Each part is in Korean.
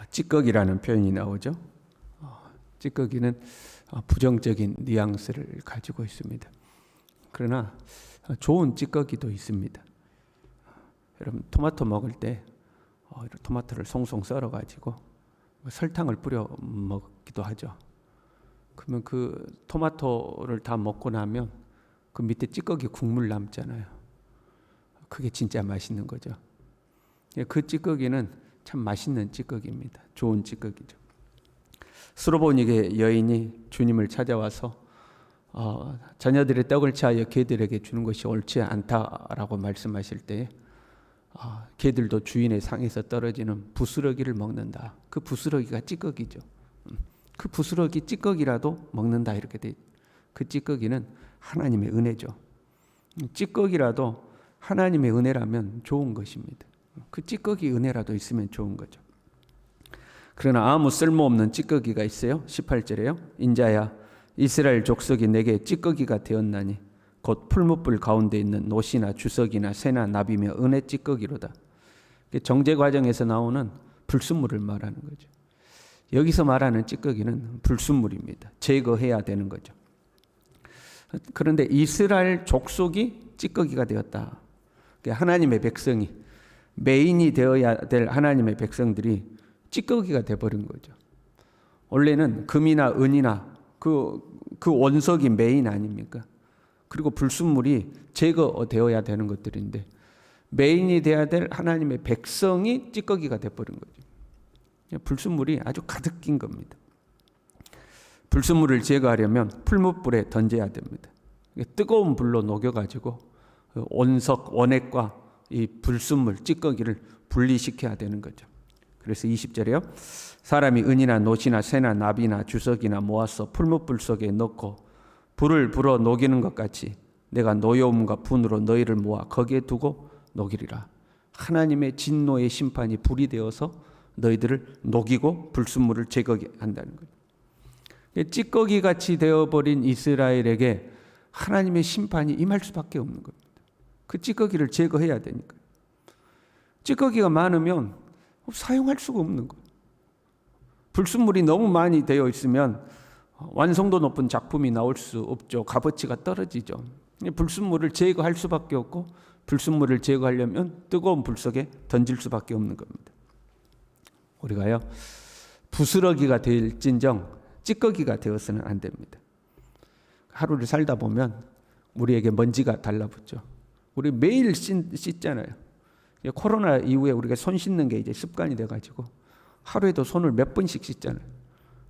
찌꺼기라는 표현이 나오죠. 찌꺼기는 부정적인 뉘앙스를 가지고 있습니다. 그러나 좋은 찌꺼기도 있습니다. 여러분 토마토 먹을 때 토마토를 송송 썰어가지고 설탕을 뿌려 먹기도 하죠. 그러면 그 토마토를 다 먹고 나면 그 밑에 찌꺼기 국물 남잖아요. 그게 진짜 맛있는 거죠. 그 찌꺼기는 참 맛있는 찌꺼기입니다. 좋은 찌꺼기죠. 수로보니게 여인이 주님을 찾아와서 자녀들의 떡을 취하여 개들에게 주는 것이 옳지 않다라고 말씀하실 때 개들도 주인의 상에서 떨어지는 부스러기를 먹는다. 그 부스러기가 찌꺼기죠. 그 부스러기 찌꺼기라도 먹는다 이렇게 돼. 그 찌꺼기는 하나님의 은혜죠. 찌꺼기라도 하나님의 은혜라면 좋은 것입니다. 그 찌꺼기 은혜라도 있으면 좋은 거죠. 그러나 아무 쓸모없는 찌꺼기가 있어요. 18절에요. 인자야 이스라엘 족속이 내게 찌꺼기가 되었나니 곧 풀무불 가운데 있는 노시나 주석이나 새나 나비며 은혜 찌꺼기로다. 정제 과정에서 나오는 불순물을 말하는 거죠. 여기서 말하는 찌꺼기는 불순물입니다. 제거해야 되는 거죠. 그런데 이스라엘 족속이 찌꺼기가 되었다. 하나님의 백성이 메인이 되어야 될 하나님의 백성들이 찌꺼기가 돼버린 거죠. 원래는 금이나 은이나 그 원석이 메인 아닙니까? 그리고 불순물이 제거되어야 되는 것들인데 메인이 되어야 될 하나님의 백성이 찌꺼기가 돼버린 거죠. 불순물이 아주 가득 낀 겁니다. 불순물을 제거하려면 풀무불에 던져야 됩니다. 뜨거운 불로 녹여가지고 원석, 원액과 이 불순물, 찌꺼기를 분리시켜야 되는 거죠. 그래서 20절에요. 사람이 은이나 노시나 새나 나비나 주석이나 모아서 풀무불 속에 넣고 불을 불어 녹이는 것 같이 내가 노여움과 분으로 너희를 모아 거기에 두고 녹이리라. 하나님의 진노의 심판이 불이 되어서 너희들을 녹이고 불순물을 제거한다는 거예요. 찌꺼기같이 되어버린 이스라엘에게 하나님의 심판이 임할 수밖에 없는 겁니다. 그 찌꺼기를 제거해야 되니까. 찌꺼기가 많으면 사용할 수가 없는 거예요. 불순물이 너무 많이 되어 있으면 완성도 높은 작품이 나올 수 없죠. 값어치가 떨어지죠. 불순물을 제거할 수밖에 없고 불순물을 제거하려면 뜨거운 불 속에 던질 수밖에 없는 겁니다. 우리가요 부스러기가 될진정 찌꺼기가 되어서는 안 됩니다. 하루를 살다 보면 우리에게 먼지가 달라붙죠. 우리 매일 씻잖아요. 코로나 이후에 우리가 손 씻는 게 이제 습관이 돼가지고 하루에도 손을 몇 번씩 씻잖아요.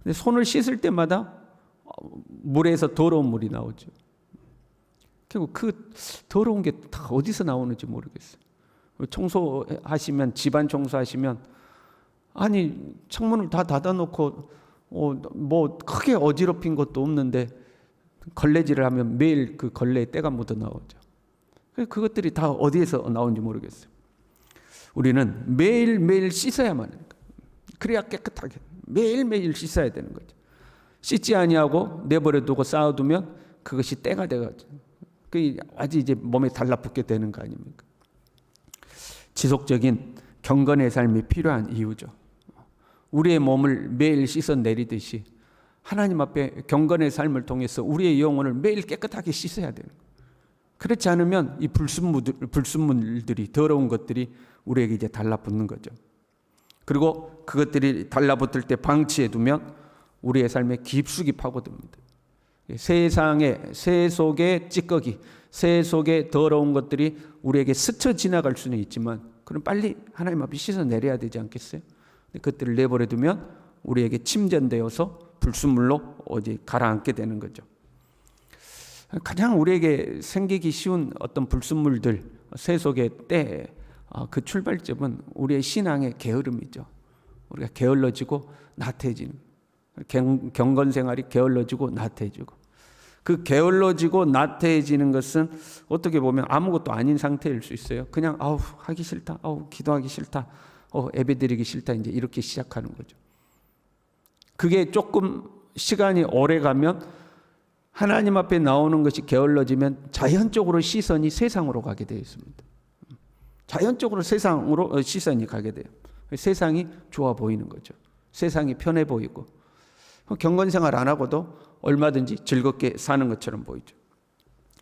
근데 손을 씻을 때마다 물에서 더러운 물이 나오죠. 결국 그 더러운 게 다 어디서 나오는지 모르겠어요. 청소하시면 집안 청소하시면 아니 창문을 다 닫아놓고 뭐 크게 어지럽힌 것도 없는데 걸레질을 하면 매일 그 걸레에 때가 묻어 나오죠. 그것들이 다 어디에서 나오는지 모르겠어요. 우리는 매일매일 씻어야만 해요. 그래야 깨끗하게 매일매일 씻어야 되는 거죠. 씻지 아니하고 내버려 두고 쌓아두면 그것이 때가 돼가지고 그 아주 이제 몸에 달라붙게 되는 거 아닙니까? 지속적인 경건의 삶이 필요한 이유죠. 우리의 몸을 매일 씻어내리듯이 하나님 앞에 경건의 삶을 통해서 우리의 영혼을 매일 깨끗하게 씻어야 되는 거예요. 그렇지 않으면 이 불순물들이 더러운 것들이 우리에게 이제 달라붙는 거죠. 그리고 그것들이 달라붙을 때 방치해 두면 우리의 삶에 깊숙이 파고듭니다. 새 속의 찌꺼기, 새 속의 더러운 것들이 우리에게 스쳐 지나갈 수는 있지만 그럼 빨리 하나님 앞에 씻어내려야 되지 않겠어요? 그것들을 내버려 두면 우리에게 침전되어서 불순물로 어디 가라앉게 되는 거죠. 가장 우리에게 생기기 쉬운 어떤 불순물들, 새 속의 때, 그 출발점은 우리의 신앙의 게으름이죠. 우리가 게을러지고 나태해지는, 경건 생활이 게을러지고 나태해지고, 그 게을러지고 나태해지는 것은 어떻게 보면 아무것도 아닌 상태일 수 있어요. 그냥 하기 싫다, 기도하기 싫다, 예배드리기 싫다, 이제 이렇게 시작하는 거죠. 그게 조금 시간이 오래 가면 하나님 앞에 나오는 것이 게을러지면 자연적으로 시선이 세상으로 가게 되어 있습니다. 자연적으로 세상으로 시선이 가게 돼요. 세상이 좋아 보이는 거죠. 세상이 편해 보이고 경건생활 안 하고도 얼마든지 즐겁게 사는 것처럼 보이죠.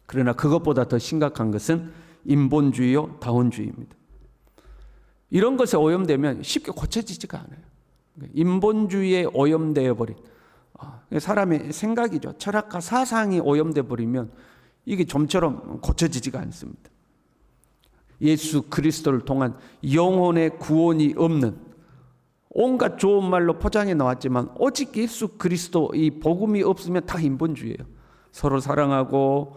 그러나 그것보다 더 심각한 것은 인본주의요 다원주의입니다. 이런 것에 오염되면 쉽게 고쳐지지가 않아요. 인본주의에 오염되어 버린 사람의 생각이죠. 철학과 사상이 오염돼 버리면 이게 좀처럼 고쳐지지가 않습니다. 예수 그리스도를 통한 영혼의 구원이 없는 온갖 좋은 말로 포장해 나왔지만 오직 예수 그리스도 이 복음이 없으면 다 인본주의예요. 서로 사랑하고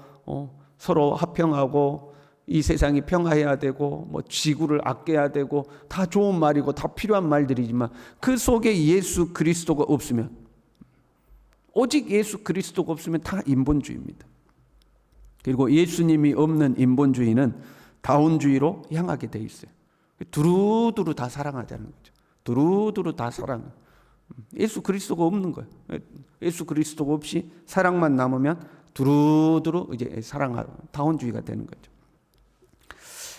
서로 화평하고 이 세상이 평화해야 되고 뭐 지구를 아껴야 되고 다 좋은 말이고 다 필요한 말들이지만 그 속에 예수 그리스도가 없으면 오직 예수 그리스도가 없으면 다 인본주의입니다. 그리고 예수님이 없는 인본주의는 다원주의로 향하게 돼 있어요. 두루두루 다 사랑하자는 거죠. 두루두루 다 사랑. 예수 그리스도가 없는 거예요. 예수 그리스도가 없이 사랑만 남으면 두루두루 이제 사랑하고 다원주의가 되는 거죠.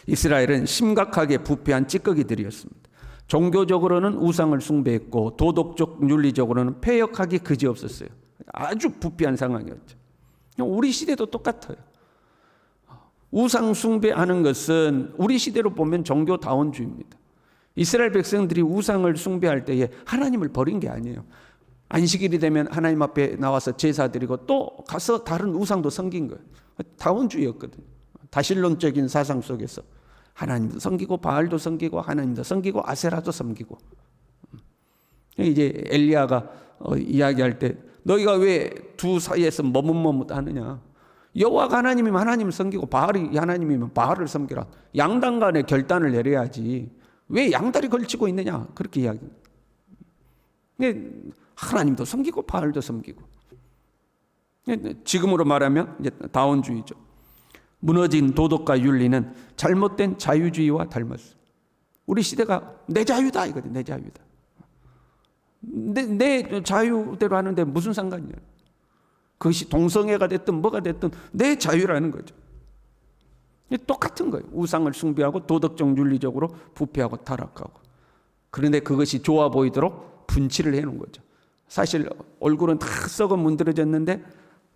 이스라엘은 심각하게 부패한 찌꺼기들이었습니다. 종교적으로는 우상을 숭배했고 도덕적 윤리적으로는 패역하기 그지없었어요. 아주 부패한 상황이었죠. 우리 시대도 똑같아요. 우상 숭배하는 것은 우리 시대로 보면 종교 다원주의입니다. 이스라엘 백성들이 우상을 숭배할 때에 하나님을 버린 게 아니에요. 안식일이 되면 하나님 앞에 나와서 제사 드리고 또 가서 다른 우상도 섬긴 거예요. 다원주의였거든요. 다신론적인 사상 속에서 하나님도 섬기고 바알도 섬기고 하나님도 섬기고 아세라도 섬기고. 이제 엘리야가 이야기할 때 너희가 왜 두 사이에서 머뭇머뭇하느냐. 여호와가 하나님이면 하나님을 섬기고 바알이 하나님이면 바알을 섬기라. 양당 간에 결단을 내려야지. 왜 양다리 걸치고 있느냐. 그렇게 이야기합니다. 하나님도 섬기고 바알도 섬기고. 지금으로 말하면 이제 다원주의죠. 무너진 도덕과 윤리는 잘못된 자유주의와 닮았어요. 우리 시대가 내 자유다 이거든. 내 자유다. 내 자유대로 하는데 무슨 상관이야. 그것이 동성애가 됐든 뭐가 됐든 내 자유라는 거죠. 똑같은 거예요. 우상을 숭배하고 도덕적 윤리적으로 부패하고 타락하고. 그런데 그것이 좋아 보이도록 분칠을 해놓은 거죠. 사실 얼굴은 다 썩어 문드러졌는데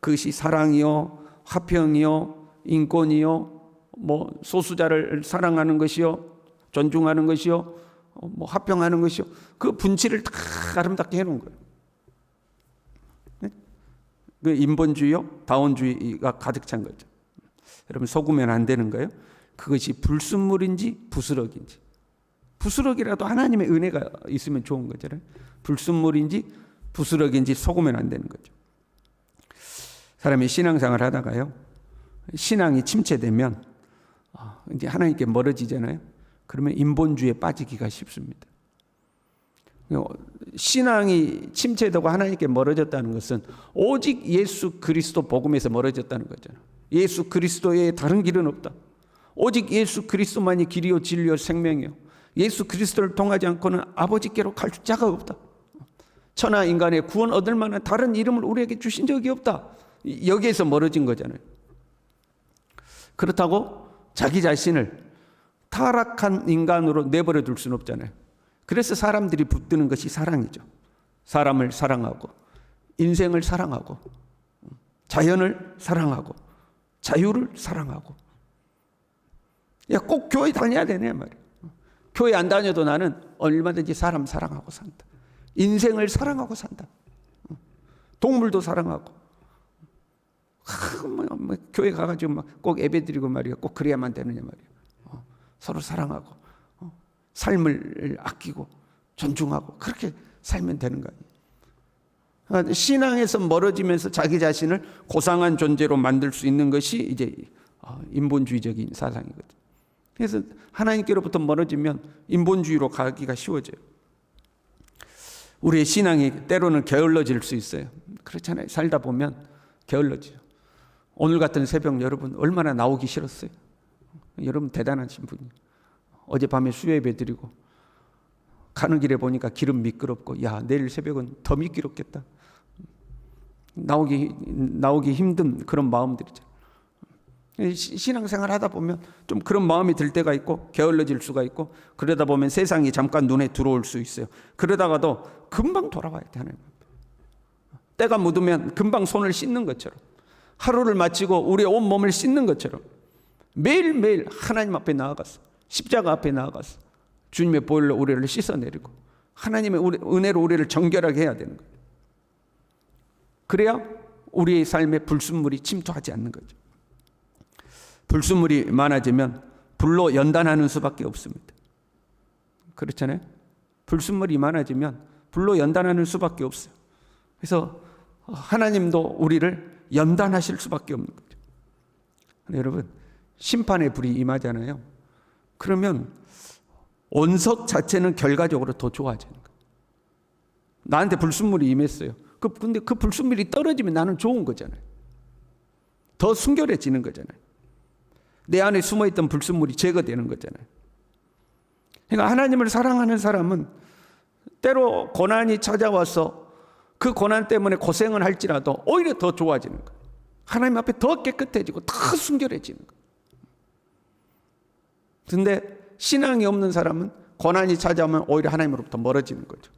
그것이 사랑이요 화평이요 인권이요 뭐 소수자를 사랑하는 것이요 존중하는 것이요 뭐 화평하는 것이요 그 분칠을 다 아름답게 해놓은 거예요. 그 인본주의요 다원주의가 가득 찬 거죠. 여러분 속으면 안 되는 거예요. 그것이 불순물인지 부스럭인지. 부스럭이라도 하나님의 은혜가 있으면 좋은 거잖아요. 불순물인지 부스럭인지 속으면 안 되는 거죠. 사람이 신앙생활 하다가요. 신앙이 침체되면 이제 하나님께 멀어지잖아요. 그러면 인본주의에 빠지기가 쉽습니다. 신앙이 침체되고 하나님께 멀어졌다는 것은 오직 예수 그리스도 복음에서 멀어졌다는 거잖아요. 예수 그리스도의 다른 길은 없다. 오직 예수 그리스도만이 길이요 진리요 생명이요. 예수 그리스도를 통하지 않고는 아버지께로 갈 자가 없다. 천하 인간의 구원 얻을 만한 다른 이름을 우리에게 주신 적이 없다. 여기에서 멀어진 거잖아요. 그렇다고 자기 자신을 타락한 인간으로 내버려 둘 수는 없잖아요. 그래서 사람들이 붙드는 것이 사랑이죠. 사람을 사랑하고 인생을 사랑하고 자연을 사랑하고 자유를 사랑하고. 야, 꼭 교회 다녀야 되네 말이야. 교회 안 다녀도 나는 얼마든지 사람 사랑하고 산다. 인생을 사랑하고 산다. 동물도 사랑하고. 교회 가가지고 막 꼭 예배드리고 말이야. 꼭 그래야만 되느냐 말이야. 서로 사랑하고 삶을 아끼고 존중하고 그렇게 살면 되는 거 아니에요. 신앙에서 멀어지면서 자기 자신을 고상한 존재로 만들 수 있는 것이 이제 인본주의적인 사상이거든요. 그래서 하나님께로부터 멀어지면 인본주의로 가기가 쉬워져요. 우리의 신앙이 때로는 게을러질 수 있어요. 그렇잖아요. 살다 보면 게을러져요. 오늘 같은 새벽 여러분 얼마나 나오기 싫었어요. 여러분 대단하신 분이에요. 어젯밤에 수요예배 드리고 가는 길에 보니까 길은 미끄럽고 야 내일 새벽은 더 미끄럽겠다. 나오기 힘든 그런 마음들이죠. 신앙생활 하다 보면 좀 그런 마음이 들 때가 있고 게을러질 수가 있고 그러다 보면 세상이 잠깐 눈에 들어올 수 있어요. 그러다가도 금방 돌아와야 돼. 하나님 때가 묻으면 금방 손을 씻는 것처럼 하루를 마치고 우리의 온 몸을 씻는 것처럼 매일매일 하나님 앞에 나아가서 십자가 앞에 나아가서 주님의 보혈로 우리를 씻어내리고 하나님의 은혜로 우리를 정결하게 해야 되는 거예요. 그래야 우리의 삶에 불순물이 침투하지 않는 거죠. 불순물이 많아지면 불로 연단하는 수밖에 없습니다. 그렇잖아요. 불순물이 많아지면 불로 연단하는 수밖에 없어요. 그래서 하나님도 우리를 연단하실 수밖에 없는 거죠. 여러분, 심판의 불이 임하잖아요. 그러면 원석 자체는 결과적으로 더 좋아지는 거예요. 나한테 불순물이 임했어요. 근데 그 불순물이 떨어지면 나는 좋은 거잖아요. 더 순결해지는 거잖아요. 내 안에 숨어있던 불순물이 제거되는 거잖아요. 그러니까 하나님을 사랑하는 사람은 때로 고난이 찾아와서 그 고난 때문에 고생을 할지라도 오히려 더 좋아지는 거예요. 하나님 앞에 더 깨끗해지고 더 순결해지는 거예요. 그런데 신앙이 없는 사람은 고난이 찾아오면 오히려 하나님으로부터 멀어지는 거죠.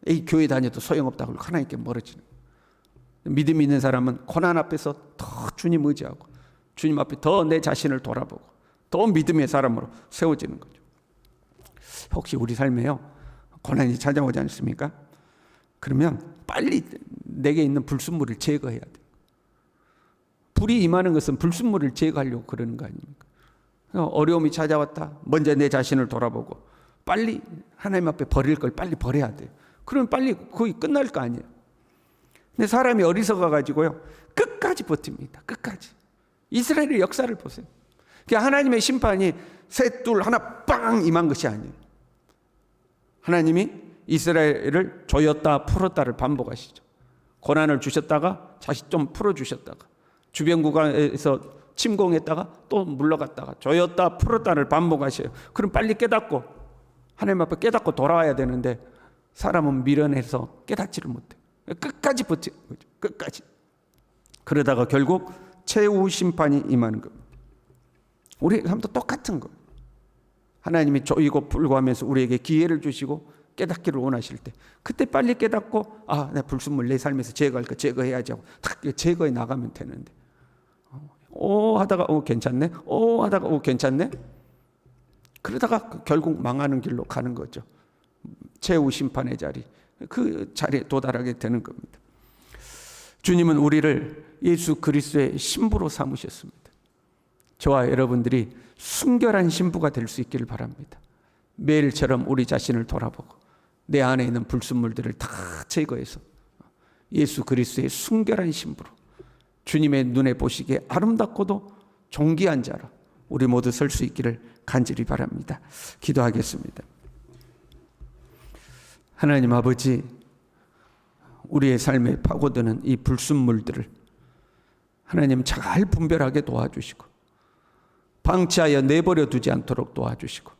이 교회 다녀도 소용없다고 하나님께 멀어지는 거예요. 믿음 있는 사람은 고난 앞에서 더 주님 의지하고 주님 앞에 더 내 자신을 돌아보고 더 믿음의 사람으로 세워지는 거죠. 혹시 우리 삶에요 고난이 찾아오지 않습니까? 그러면 빨리 내게 있는 불순물을 제거해야 돼요. 불이 임하는 것은 불순물을 제거하려고 그러는 거 아닙니까? 어려움이 찾아왔다. 먼저 내 자신을 돌아보고 빨리 하나님 앞에 버릴 걸 빨리 버려야 돼요. 그러면 빨리 거의 끝날 거 아니에요. 근데 사람이 어리석어 가지고요 끝까지 버팁니다. 끝까지. 이스라엘의 역사를 보세요. 그러니까 하나님의 심판이 셋, 둘, 하나 빵 임한 것이 아니에요. 하나님이 이스라엘을 조였다 풀었다를 반복하시죠. 고난을 주셨다가 다시 좀 풀어주셨다가 주변 국가에서 침공했다가 또 물러갔다가 조였다 풀었다를 반복하셔요. 그럼 빨리 깨닫고 하나님 앞에 깨닫고 돌아와야 되는데 사람은 미련해서 깨닫지를 못해요. 끝까지 버티는 거죠. 끝까지. 그러다가 결국 최후 심판이 임하는 겁니다. 우리 삶도 똑같은 거예요. 하나님이 조이고 풀고 하면서 우리에게 기회를 주시고 깨닫기를 원하실 때 그때 빨리 깨닫고 내 불순물 내 삶에서 제거할 거 제거해야지 하고 탁 제거해 나가면 되는데 하다가 괜찮네 하다가 괜찮네 그러다가 결국 망하는 길로 가는 거죠. 최후 심판의 자리 그 자리에 도달하게 되는 겁니다. 주님은 우리를 예수 그리스도의 신부로 삼으셨습니다. 저와 여러분들이 순결한 신부가 될 수 있기를 바랍니다. 매일처럼 우리 자신을 돌아보고 내 안에 있는 불순물들을 다 제거해서 예수 그리스도의 순결한 신부로 주님의 눈에 보시기에 아름답고도 존귀한 자로 우리 모두 설 수 있기를 간절히 바랍니다. 기도하겠습니다. 하나님 아버지, 우리의 삶에 파고드는 이 불순물들을 하나님 잘 분별하게 도와주시고 방치하여 내버려 두지 않도록 도와주시고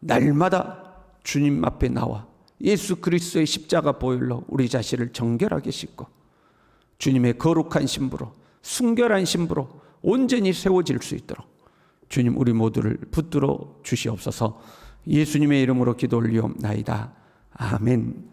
날마다 주님 앞에 나와 예수 그리스도의 십자가 보혈로 우리 자신을 정결하게 씻고 주님의 거룩한 신부로 순결한 신부로 온전히 세워질 수 있도록 주님 우리 모두를 붙들어 주시옵소서. 예수님의 이름으로 기도 올리옵나이다. 아멘.